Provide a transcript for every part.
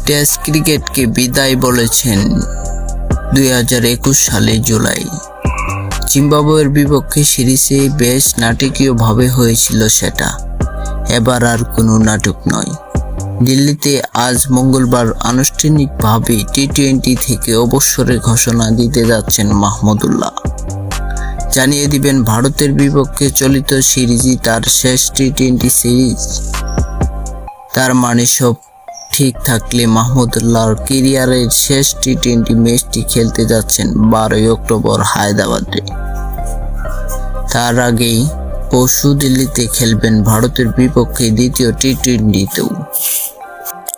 Test ক্রিকেটকে বিদায় বলেছেন 2021 সালে জুলাই। জিম্বাবুয়ের বিপক্ষে সিরিজে বেশ নাটকীয়ভাবে হয়েছিল সেটা, এবার আর কোনো নাটক নয়। দিল্লিতে আজ মঙ্গলবার আনুষ্ঠানিকভাবে টি-20 থেকে অবসরের ঘোষণা দিতে যাচ্ছেন মাহমুদুল্লাহ। জানিয়ে দিবেন ভারতের বিপক্ষে চলিত সিরিজই তার শেষ টি-20 সিরিজ। তার মানে সব ঠিক থাকলে মাহমুদুল্লাহর ক্যারিয়ারের শেষ টি-20 ম্যাচটি খেলতে যাচ্ছেন 12 অক্টোবর হায়দ্রাবাদে। তার আগেই পরশু দিল্লিতে খেলবেন ভারতের বিপক্ষে দ্বিতীয় টি-20তেও।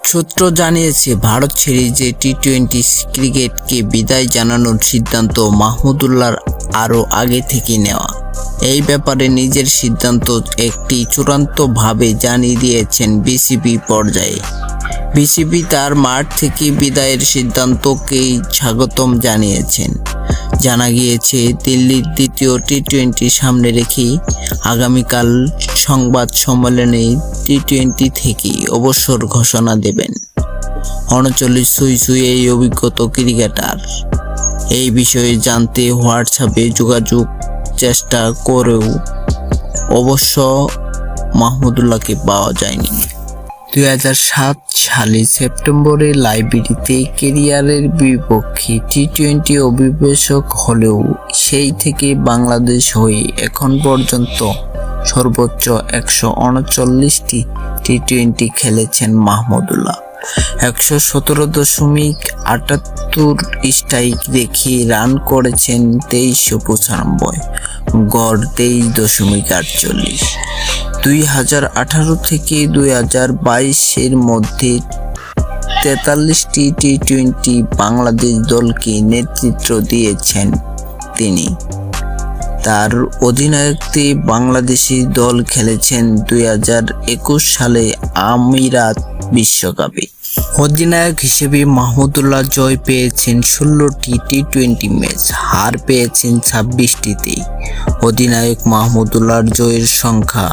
সূত্র জানিয়েছে, ভারত সিরিজে টি-20 ক্রিকেটকে বিদায় জানানোর সিদ্ধান্ত মাহমুদুল্লাহর আরও আগে থেকে নেওয়া। এই ব্যাপারে নিজের সিদ্ধান্ত একটি চূড়ান্তভাবে জানিয়ে দিয়েছেন বিসিবি পর্যায়ে। বিসিবি তার মাঠ থেকে বিদায়ের সিদ্ধান্তকেই স্বাগতম জানিয়েছেন। জানা গিয়েছে, দিল্লির দ্বিতীয় টি-20 সামনে রেখেই আগামীকাল সংবাদ সম্মেলনে টি-20 থেকে অবসর ঘোষণা দেবেন 39 ছুঁই এই অভিজ্ঞতা ক্রিকেটার। এই বিষয়ে জানতে হোয়াটসঅ্যাপে যোগাযোগ চেষ্টা করেও অবশ্য মাহমুদুল্লাহকে পাওয়া যায়নি। 2007 সালে সেপ্টেম্বরে লাইব্রেরিতে ক্যারিয়ারের বিপক্ষে টি-20 অভিবেশক হলেও সেই থেকে বাংলাদেশ হয়ে এখন পর্যন্ত সর্বোচ্চ 139টি টি-20 খেলেছেন মাহমুদুল্লাহ। 117.78 স্ট্রাইক রেখে রান করেছেন 2395, গড় 23.48। 2018 থেকে 2022 মধ্যে 43টি টি-20 বাংলাদেশ দলকে নেতৃত্ব দিয়েছেন তিনি। তার অধিনায়কত্বে বাংলাদেশি দল খেলেছেন 2021 সালে আমিরাত বিশ্বকাপে। অধিনায়ক হিসেবে মাহমুদুল্লাহ জয় পেয়েছেন 16টি টি-20 ম্যাচ, হার পেয়েছেন 26টিতে। অধিনায়ক মাহমুদুল্লাহর জয়ের সংখ্যা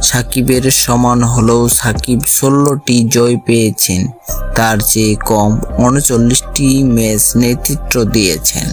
সাকিবের সমান হলেও সাকিব 16টি জয় পেয়েছেন, তার চেয়ে কম 39টি ম্যাচ নেতৃত্ব দিয়েছেন।